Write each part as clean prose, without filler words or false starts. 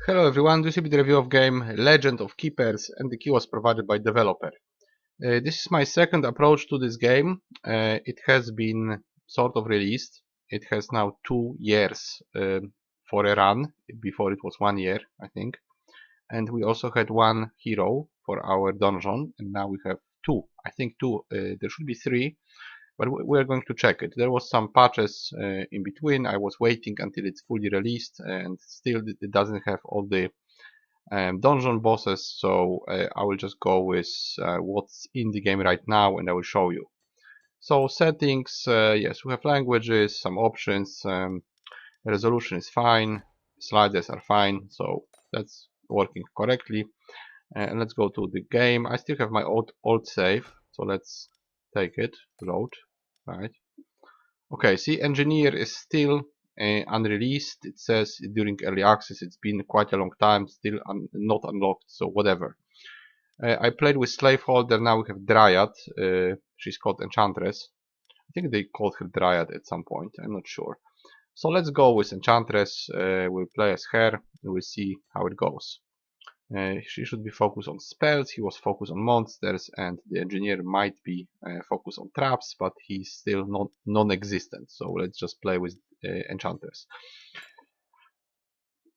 Hello everyone, this will be the review of game Legend of Keepers, and the key was provided by developer. This is my second approach to this game. It has been sort of released. It has now 2 years for a run. Before it was 1 year, I think. And we also had one hero for our dungeon, and now we have two. I think two. There should be three, but we're going to check it. There was some patches in between. I was waiting until it's fully released, and still it doesn't have all the dungeon bosses, so I will just go with what's in the game right now, and I will show you. So settings, yes, we have languages, some options, resolution is fine, sliders are fine, so that's working correctly. And let's go to the game. I still have my old save, so let's take it, load, right. Okay, see, engineer is still unreleased. It says during early access. It's been quite a long time, still not unlocked, so whatever. I played with slaveholder. Now we have Dryad. She's called Enchantress. I think they called her Dryad at some point. I'm not sure. So let's go with Enchantress. We'll play as her, and we'll see how it goes. She should be focused on spells, he was focused on monsters, and the engineer might be focused on traps, but he's still not non-existent. So let's just play with Enchantress.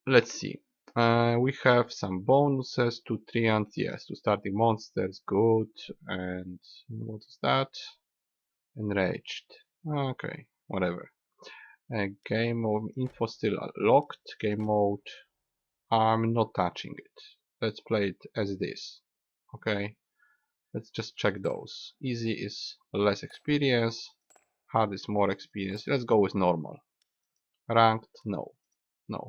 Let's see. We have some bonuses to Treants, yes, to starting monsters, good. And what is that? Enraged. Okay, whatever. Game mode info still locked. Game mode, I'm not touching it. Let's play it as it is. Okay, let's just check those. Easy is less experience, hard is more experience. Let's go with normal. Ranked, no.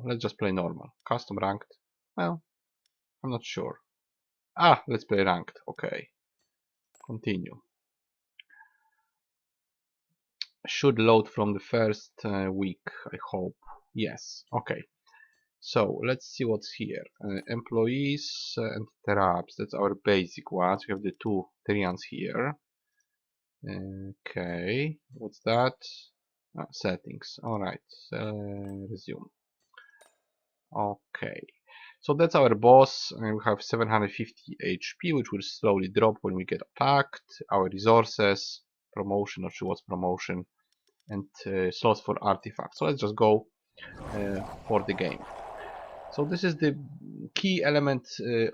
Let's just play normal. Custom ranked, well, I'm not sure. Let's play ranked. Okay, continue. Should load from the first week, I hope. Yes, okay. So let's see what's here. Employees and traps. That's our basic ones. We have the two Treants here. Okay, what's that? Settings. Alright, resume. Okay, so that's our boss. We have 750 HP, which will slowly drop when we get attacked. Our resources, promotion, not sure what's promotion, and slots for artifacts. So let's just go for the game. So this is the key element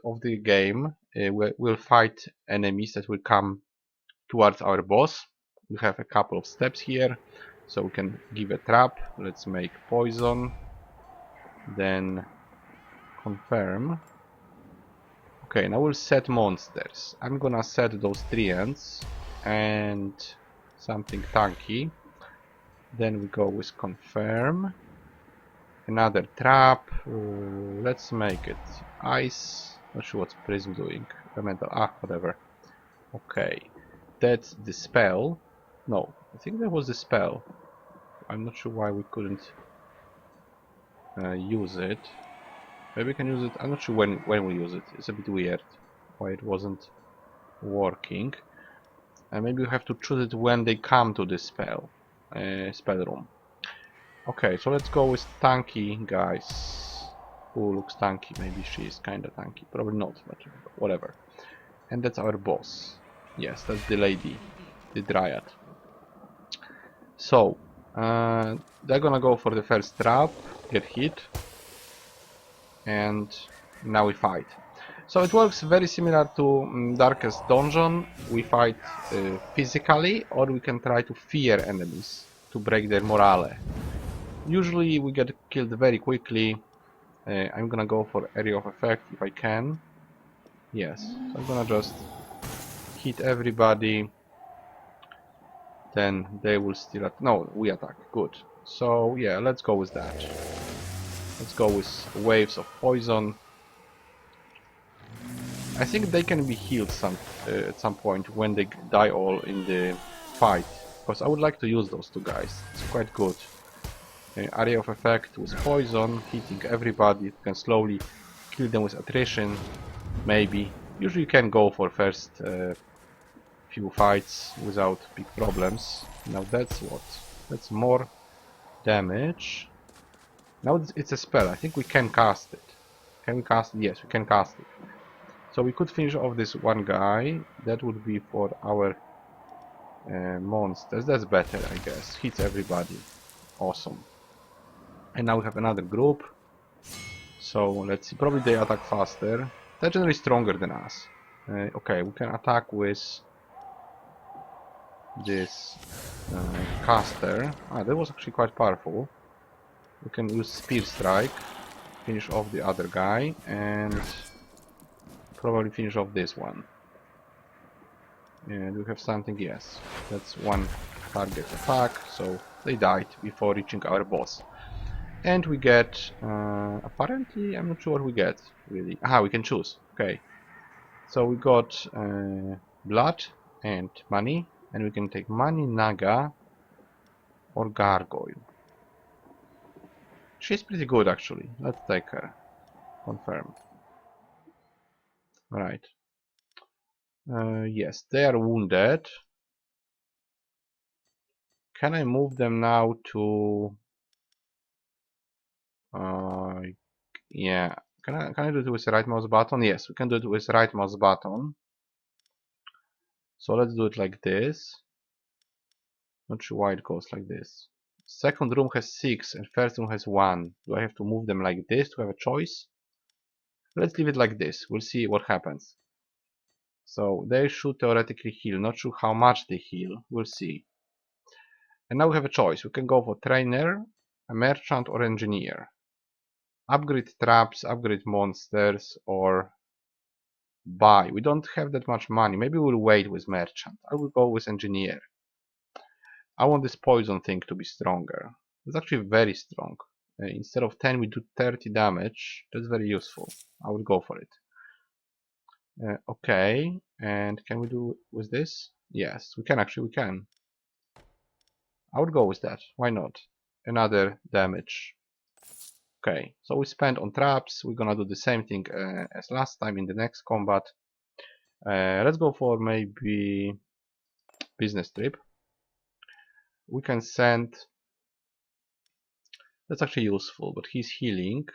of the game. We'll fight enemies that will come towards our boss. We have a couple of steps here, so we can give a trap. Let's make poison, then confirm. Okay, now we'll set monsters. I'm gonna set those Treants and something tanky. Then we go with confirm. Another trap. Let's make it ice. Not sure what's prism doing. Elemental. Whatever. Okay, that's the spell. No, I think that was the spell. I'm not sure why we couldn't use it. Maybe we can use it. I'm not sure when we use it. It's a bit weird why it wasn't working. And maybe we have to choose it when they come to the spell room. Okay, so let's go with tanky guys. Who looks tanky? Maybe she is kinda tanky. Probably not, but whatever. And that's our boss. Yes, that's the lady, the Dryad. So, they're gonna go for the first trap, get hit, and now we fight. So it works very similar to Darkest Dungeon. We fight physically, or we can try to fear enemies to break their morale. Usually we get killed very quickly. I'm gonna go for area of effect if I can. Yes, so I'm gonna just hit everybody. Then they will still no, we attack. Good. So yeah, let's go with that. Let's go with waves of poison. I think they can be healed at some point when they die all in the fight, because I would like to use those two guys. It's quite good. Area of effect with poison, hitting everybody. You can slowly kill them with attrition. Maybe. Usually you can go for first few fights without big problems. Now that's what? That's more damage. Now it's a spell. I think we can cast it. Can we cast it? Yes, we can cast it. So we could finish off this one guy. That would be for our monsters. That's better, I guess. Hits everybody. Awesome. And now we have another group. So let's see. Probably they attack faster. They're generally stronger than us. Okay, we can attack with this caster. Ah, that was actually quite powerful. We can use Spear Strike, finish off the other guy, and probably finish off this one. And we have something, yes. That's one target attack, so they died before reaching our boss. And we get, apparently, I'm not sure what we get, really. Aha, we can choose, okay. So we got blood and money, and we can take money, naga, or gargoyle. She's pretty good, actually. Let's take her. Confirm. Right. Yes, they are wounded. Can I move them now to... yeah. Can I do it with the right mouse button? Yes, we can do it with the right mouse button. So let's do it like this. Not sure why it goes like this. Second room has 6 and first room has 1. Do I have to move them like this to have a choice? Let's leave it like this. We'll see what happens. So they should theoretically heal. Not sure how much they heal. We'll see. And now we have a choice. We can go for trainer, a merchant, or engineer. Upgrade traps, upgrade monsters, or buy. We don't have that much money. Maybe we'll wait with merchant. I will go with engineer. I want this poison thing to be stronger. It's actually very strong. Instead of 10 we do 30 damage. That's very useful. I will go for it. Okay, and can we do with this? Yes, we can actually, we can. I would go with that. Why not? Another damage. Okay, so we spend on traps. We're gonna do the same thing as last time in the next combat. Let's go for maybe business trip. We can send... That's actually useful, but he's healing.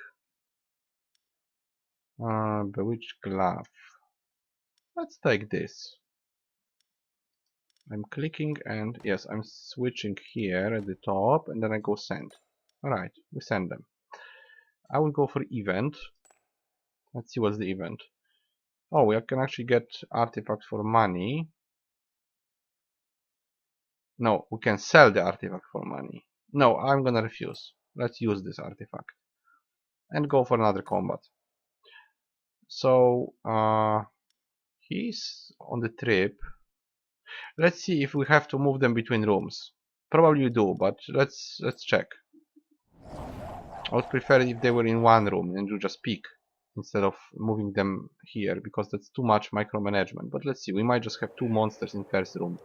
Bewitched glove. Let's take this. I'm clicking and yes, I'm switching here at the top and then I go send. Alright, we send them. I will go for event. Let's see what's the event. Oh, we can actually get artifacts for money. No, we can sell the artifact for money. No, I'm gonna refuse. Let's use this artifact. And go for another combat. So, he's on the trip. Let's see if we have to move them between rooms. Probably we do, but let's check. I would prefer if they were in one room and you just pick instead of moving them here, because that's too much micromanagement. But let's see, we might just have 2 monsters in first room.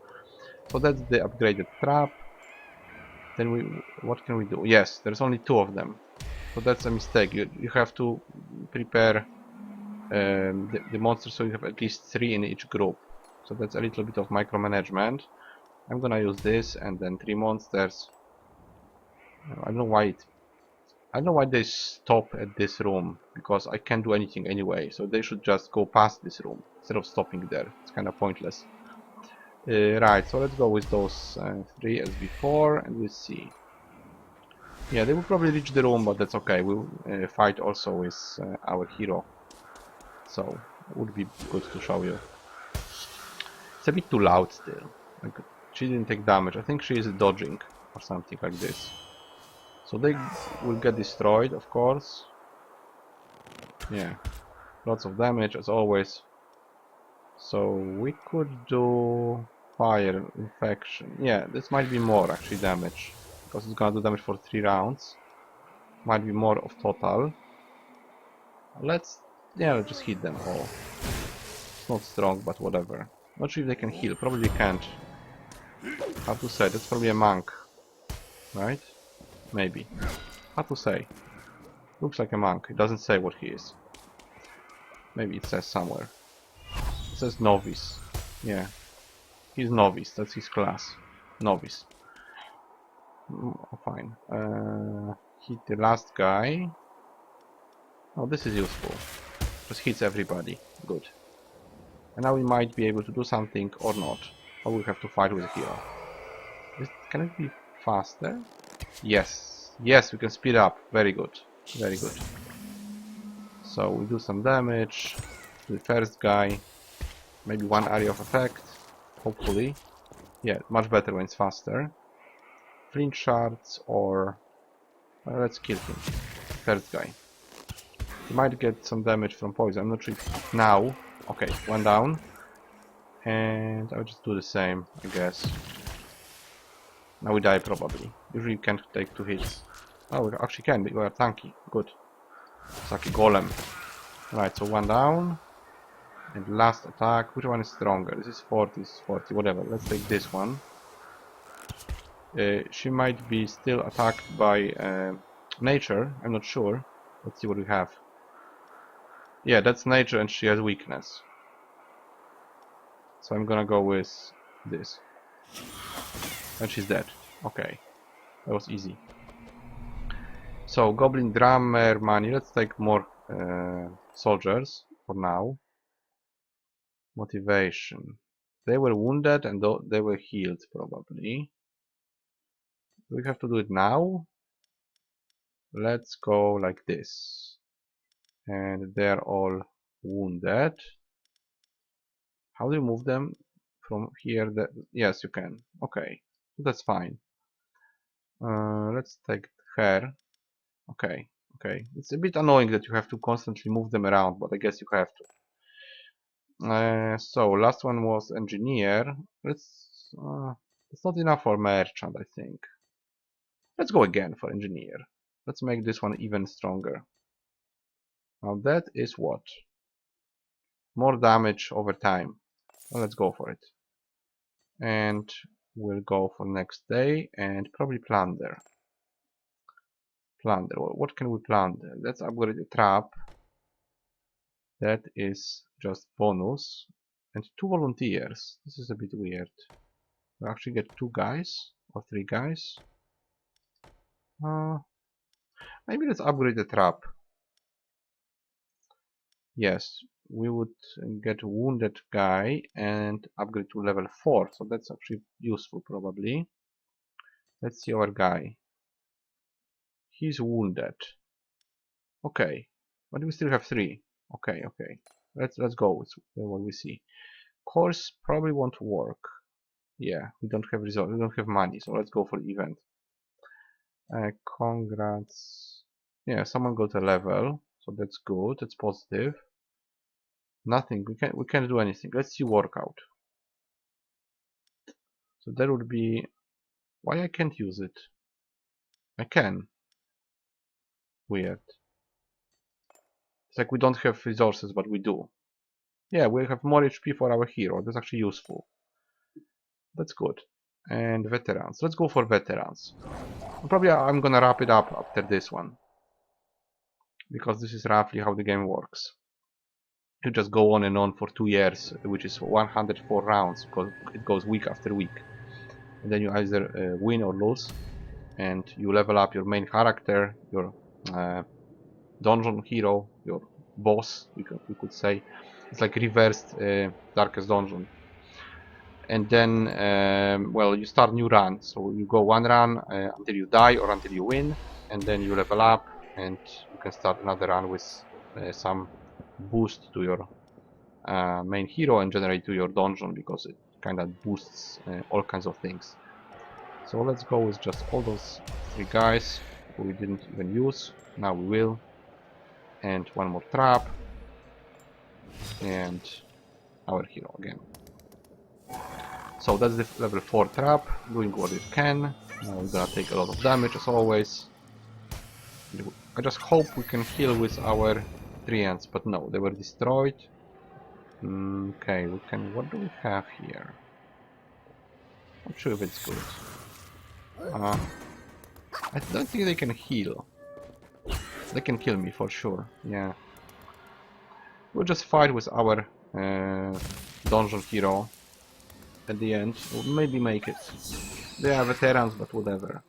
So that's the upgraded trap. Then what can we do? Yes, there's only 2 of them. So that's a mistake. You have to prepare the monsters so you have at least 3 in each group. So that's a little bit of micromanagement. I'm gonna use this and then 3 monsters. I don't know why they stop at this room, because I can't do anything anyway, so they should just go past this room instead of stopping there. It's kind of pointless. Right, so let's go with those 3 as before and we'll see. Yeah, they will probably reach the room, but that's okay. We'll fight also with our hero, so it would be good to show you. It's a bit too loud still. Like, she didn't take damage. I think she is dodging or something like this. So they will get destroyed, of course. Yeah, lots of damage as always. So we could do fire infection. Yeah, this might be more actually damage, because it's gonna do damage for 3 rounds. Might be more of total. Let's just hit them all. It's not strong, but whatever. Not sure if they can heal. Probably they can't. Hard to say. That's probably a monk, right? Maybe. Hard to say. Looks like a monk. It doesn't say what he is. Maybe it says somewhere. It says novice. Yeah. He's novice. That's his class. Novice. Fine. Hit the last guy. Oh, this is useful. Just hits everybody. Good. And now we might be able to do something or not. Or we have to fight with a hero. Can it be faster? Yes. Yes, we can speed up. Very good. Very good. So we do some damage to the first guy. Maybe one area of effect. Hopefully. Yeah, much better when it's faster. Flint shards or... let's kill him. First guy. He might get some damage from poison. I'm not sure if now. Okay, one down. And I'll just do the same, I guess. Now we die probably. Usually you can't take 2 hits. Oh, we actually can. We are tanky. Good. It's like a golem. Right, so one down. And last attack. Which one is stronger? This is 40, this is 40, whatever. Let's take this one. She might be still attacked by nature. I'm not sure. Let's see what we have. Yeah, that's nature and she has weakness. So I'm gonna go with this. And she's dead. Okay. That was easy. So, Goblin Drummer money. Let's take more soldiers for now. Motivation. They were wounded and they were healed probably. Do we have to do it now? Let's go like this. And they're all wounded. How do you move them from here? Yes, you can. Okay, that's fine. Let's take her. Okay, okay. It's a bit annoying that you have to constantly move them around, but I guess you have to. So last one was engineer. It's not enough for merchant, I think. Let's go again for engineer. Let's make this one even stronger. Now that is what? More damage over time. Well, let's go for it. And we'll go for next day and probably plunder. Plunder. What can we plunder? Let's upgrade the trap. That is just bonus. And 2 volunteers. This is a bit weird. We actually get 2 guys or 3 guys. Maybe let's upgrade the trap. Yes, we would get a wounded guy and upgrade to level 4. So that's actually useful probably. Let's see our guy. He's wounded. Okay, but we still have 3. Okay, okay. Let's go with what we see. Course probably won't work. Yeah, we don't have resources, we don't have money, so let's go for the event. Congrats. Yeah, someone got a level, so that's good. That's positive. Nothing. We can't do anything. Let's see workout. So that would be. Why I can't use it? I can. Weird. It's like we don't have resources, but we do. Yeah, we have more HP for our hero. That's actually useful. That's good. And veterans. Let's go for veterans. Probably I'm gonna wrap it up after this one. Because this is roughly how the game works. You just go on and on for 2 years, which is 104 rounds, because it goes week after week. And then you either win or lose. And you level up your main character, your dungeon hero, your boss, we could say. It's like reversed Darkest Dungeon. And then, well, you start new run. So you go 1 run until you die or until you win, and then you level up, and you can start another run with some boost to your main hero and generate to your dungeon, because it kind of boosts all kinds of things. So let's go with just all those 3 guys who we didn't even use. Now we will. And 1 more trap. And our hero again. So that's the level 4 trap, doing what it can. Now we're gonna take a lot of damage as always. I just hope we can heal with our treants, but no, they were destroyed. Okay, we can. What do we have here? Not sure if it's good. I don't think they can heal. They can kill me for sure. Yeah. We'll just fight with our dungeon hero at the end. We'll maybe make it. They are veterans, but whatever.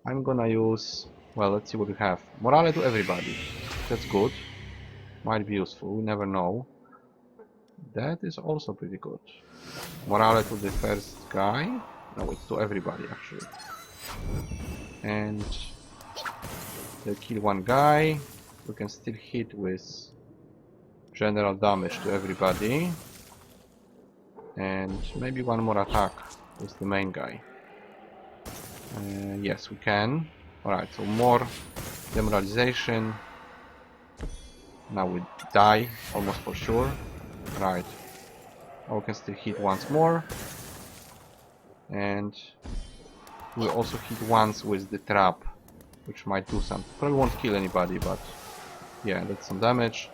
I'm gonna use. Well, let's see what we have. Morale to everybody. that's good. Might be useful, we never know. That is also pretty good. Morale to the first guy. No, it's to everybody actually. And they kill one guy. We can still hit with general damage to everybody. And maybe one more attack with the main guy. Yes, we can. Alright, so more demoralization. Now we die, almost for sure. Right. Now we can still hit once more. And we'll also hit once with the trap, which might do something. Probably won't kill anybody, but yeah, that's some damage.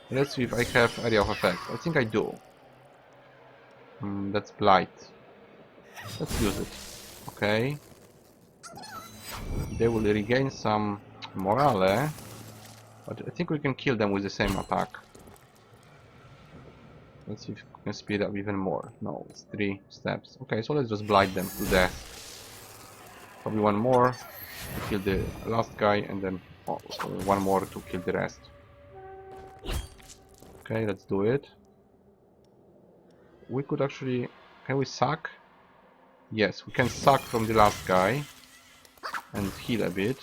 Let's see if I have area of effect. I think I do. That's Blight. Let's use it. Okay. They will regain some morale, but I think we can kill them with the same attack. Let's see if we can speed up even more. No, it's 3 steps. Okay, so let's just blight them to death. Probably one more to kill the last guy, and then one more to kill the rest. Okay, let's do it. We could actually... Can we suck? Yes, we can suck from the last guy and heal a bit.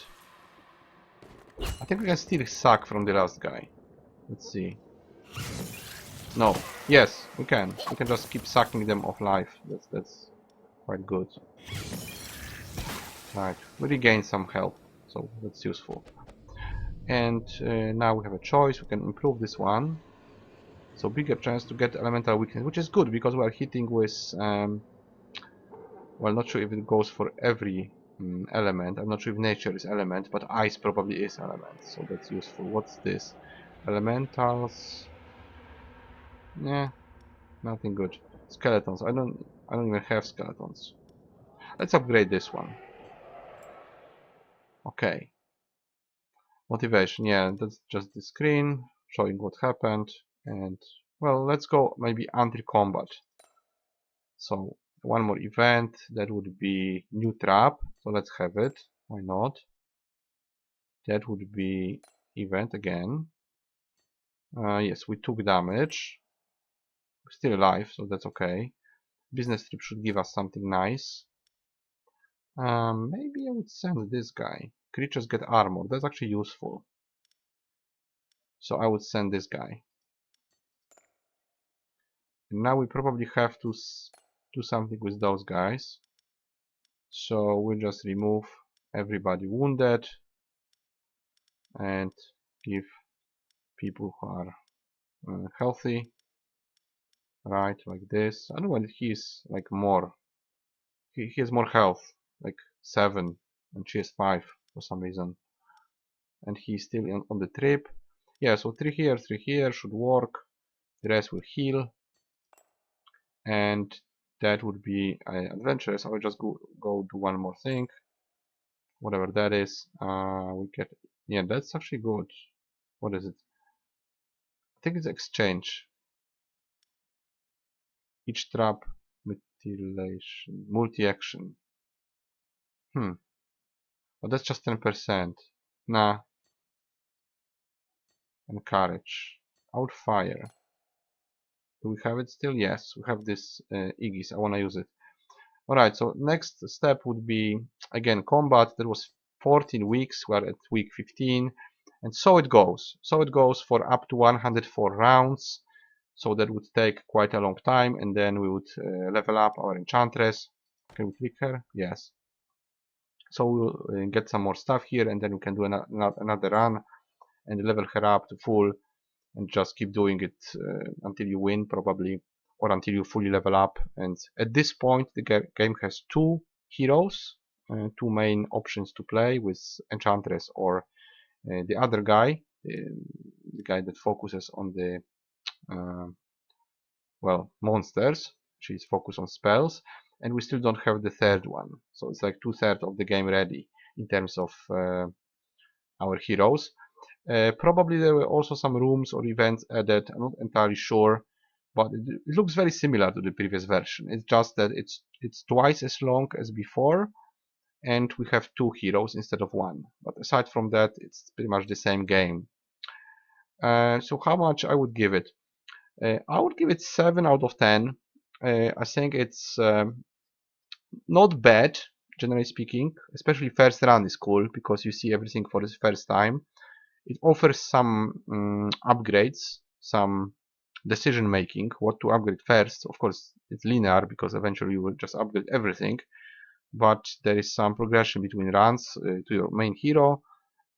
I think we can still suck from the last guy. Let's see. No. Yes, we can. We can just keep sucking them of life. That's quite good. Right, we regain some health, so that's useful. And now we have a choice. We can improve this one. So bigger chance to get elemental weakness, which is good because we are hitting with... well, not sure if it goes for every element. I'm not sure if nature is element, but ice probably is element, so that's useful. What's this? Elementals... Yeah, nothing good. Skeletons. I don't even have skeletons. Let's upgrade this one. Okay. Motivation, yeah, that's just the screen showing what happened. And well, let's go maybe until combat. So one more event, that would be new trap. So let's have it. Why not? That would be event again. Yes, we took damage. We're still alive, so that's okay. Business trip should give us something nice. Maybe I would send this guy. Creatures get armor. That's actually useful. So I would send this guy. And now we probably have to do something with those guys. So we'll just remove everybody wounded and give people who are healthy. Right, like this. I don't know when he's like more. He has more health, like 7, and she has 5 for some reason. And he's still on the trip. Yeah, so 3 here should work. The rest will heal. And that would be adventurous. I will just go do one more thing. Whatever that is. We get... Yeah, that's actually good. What is it? I think it's exchange. Each trap, mutilation, multi-action. But that's just 10%. Nah. Encourage. Outfire. Do we have it still? Yes, we have this Aegis. I want to use it. Alright, so next step would be, again, combat. There was 14 weeks. We're at week 15. And so it goes. So it goes for up to 104 rounds. So that would take quite a long time. And then we would level up our Enchantress. Can we click her? Yes. So we'll get some more stuff here. And then we can do another run. And level her up to full. And just keep doing it until you win, probably. Or until you fully level up. And at this point, the game has 2 heroes. 2 main options to play with Enchantress or the other guy, the guy that focuses on the well, monsters. She's focused on spells, and we still don't have the third one. So it's like 2/3 of the game ready in terms of our heroes. Probably there were also some rooms or events added. I'm not entirely sure, but it looks very similar to the previous version. It's just that it's twice as long as before, and we have 2 heroes instead of 1. But aside from that, it's pretty much the same game. So how much I would give it? I would give it 7 out of 10. I think it's not bad, generally speaking. Especially first run is cool because you see everything for the first time. It offers some upgrades, some decision making, what to upgrade first. Of course, it's linear because eventually you will just upgrade everything. But there is some progression between runs to your main hero,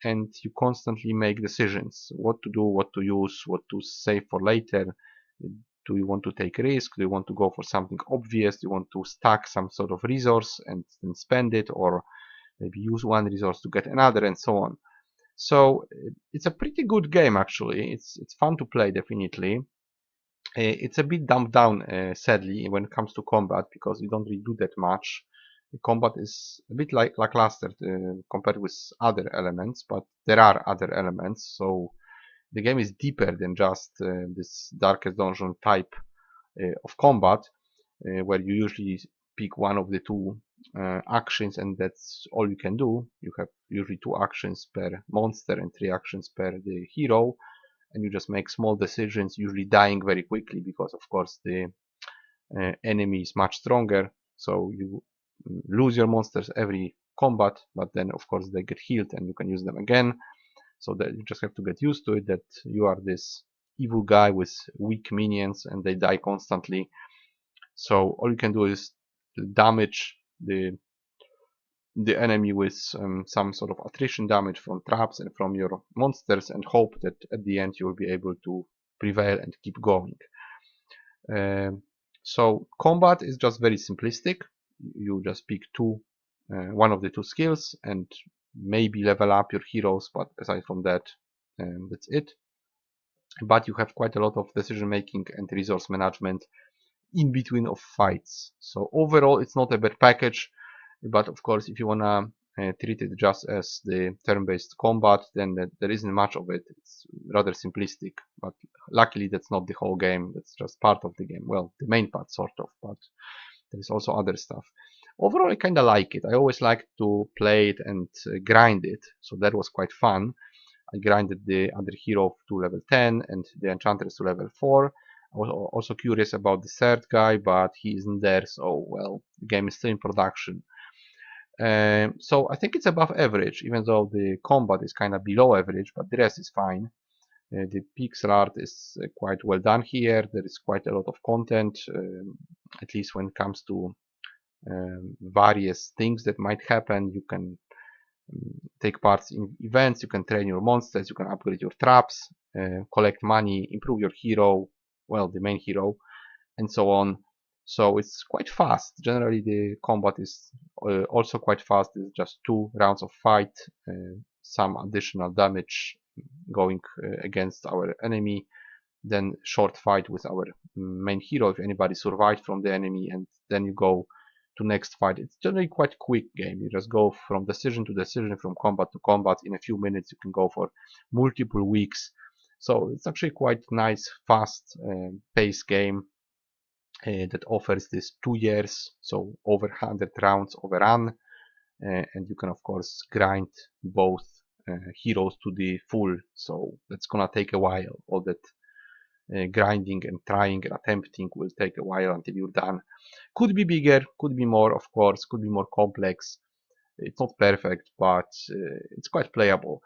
and you constantly make decisions: what to do, what to use, what to save for later. Do you want to take risk? Do you want to go for something obvious? Do you want to stack some sort of resource and then spend it, or maybe use one resource to get another, and so on. So it's a pretty good game actually. It's fun to play, definitely. It's a bit dumbed down, sadly, when it comes to combat, because you don't really do that much. The combat is a bit like lackluster compared with other elements, but there are other elements. So the game is deeper than just this Darkest Dungeon type of combat, where you usually pick one of the two actions and that's all you can do. You have usually 2 actions per monster and 3 actions per the hero, and you just make small decisions, usually dying very quickly because of course the enemy is much stronger. So you lose your monsters every combat, but then of course they get healed and you can use them again. So that you just have to get used to it, that you are this evil guy with weak minions and they die constantly. So all you can do is damage the enemy with some sort of attrition damage from traps and from your monsters, and hope that at the end you will be able to prevail and keep going. So combat is just very simplistic. You just pick one of the 2 skills and maybe level up your heroes, but aside from that, that's it. But you have quite a lot of decision making and resource management in between of fights. So overall it's not a bad package, but of course if you wanna treat it just as the turn-based combat, then there isn't much of it. It's rather simplistic, but luckily that's not the whole game. That's just part of the game. Well, the main part sort of, but there's also other stuff. Overall I kinda like it. I always like to play it and grind it, so that was quite fun. I grinded the other hero to level 10 and the enchantress to level 4. I was also curious about the third guy, but he isn't there, so well, the game is still in production. So I think it's above average, even though the combat is kind of below average, but the rest is fine. The pixel art is quite well done here. There is quite a lot of content, at least when it comes to various things that might happen. You can take part in events, you can train your monsters, you can upgrade your traps, collect money, improve your hero, well, the main hero, and so on. So it's quite fast. Generally the combat is also quite fast. It's just 2 rounds of fight, some additional damage going against our enemy, then short fight with our main hero if anybody survived from the enemy, and then you go to next fight. It's generally quite quick game. You just go from decision to decision, from combat to combat. In a few minutes you can go for multiple weeks. So it's actually quite nice, fast paced game that offers this 2 years, so over 100 rounds of a run, and you can of course grind both heroes to the full. So that's gonna take a while. All that grinding and trying and attempting will take a while until you're done. Could be bigger, could be more, of course, could be more complex. It's not perfect, but it's quite playable.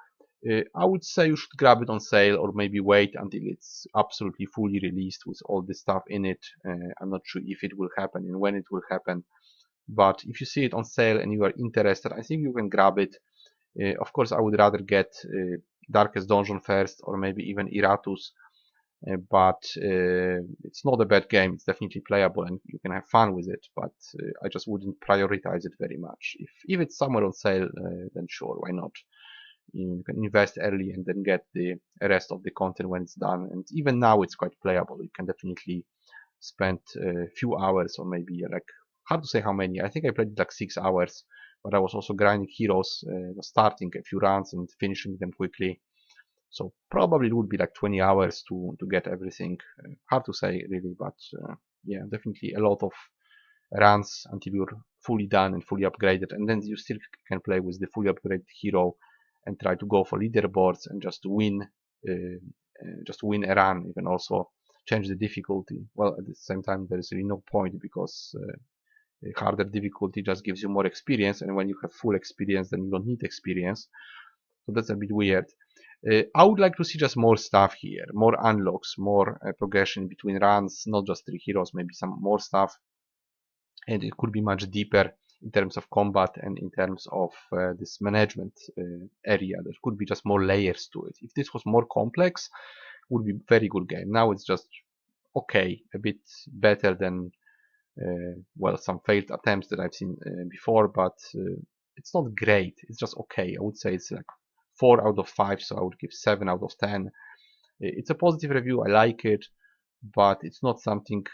I would say you should grab it on sale, or maybe wait until it's absolutely fully released with all the stuff in it. I'm not sure if it will happen and when it will happen, but if you see it on sale and you are interested, I think you can grab it. Of course, I would rather get Darkest Dungeon first, or maybe even Iratus, but it's not a bad game. It's definitely playable and you can have fun with it, but I just wouldn't prioritize it very much. If it's somewhere on sale, then sure, why not? You can invest early and then get the rest of the content when it's done. And even now it's quite playable. You can definitely spend a few hours, or maybe like, hard to say how many. I think I played like 6 hours, but I was also grinding heroes, starting a few rounds and finishing them quickly. So probably it would be like 20 hours to get everything. Hard to say really, but yeah, definitely a lot of runs until you're fully done and fully upgraded, and then you still can play with the fully upgraded hero and try to go for leaderboards and just win just win a run. You can also change the difficulty. Well, at the same time, there is really no point, because harder difficulty just gives you more experience, and when you have full experience, then you don't need experience. So that's a bit weird. I would like to see just more stuff here, more unlocks, more progression between runs, not just 3 heroes, maybe some more stuff. And it could be much deeper in terms of combat and in terms of this management area. There could be just more layers to it. If this was more complex, it would be a very good game. Now it's just okay, a bit better than well, some failed attempts that I've seen before, but it's not great. It's just okay. I would say it's like 4 out of 5, so I would give 7 out of 10. It's a positive review. I like it, but it's not something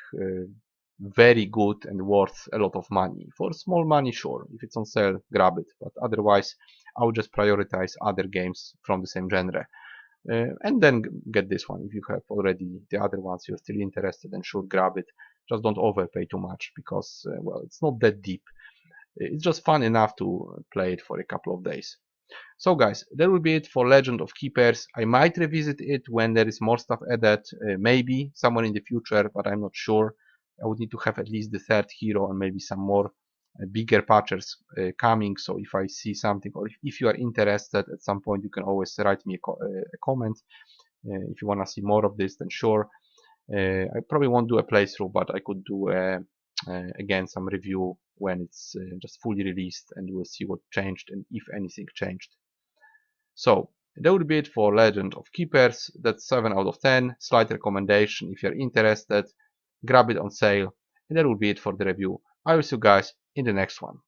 very good and worth a lot of money. For small money, sure. If it's on sale, grab it. But otherwise, I would just prioritize other games from the same genre. And then get this one. If you have already the other ones, you're still interested, and sure, grab it. Just don't overpay too much, because well, it's not that deep. It's just fun enough to play it for a couple of days. So guys, that will be it for Legend of Keepers. I might revisit it when there is more stuff added, maybe somewhere in the future, but I'm not sure. I would need to have at least the 3rd hero and maybe some more bigger patches coming. So if I see something, or if you are interested at some point, you can always write me a comment. If you want to see more of this, then sure. I probably won't do a playthrough, but I could do again some review when it's just fully released, and we'll see what changed and if anything changed. So that would be it for Legend of Keepers. That's 7 out of 10. Slight recommendation. If you're interested, grab it on sale. And that will be it for the review. I will see you guys in the next one.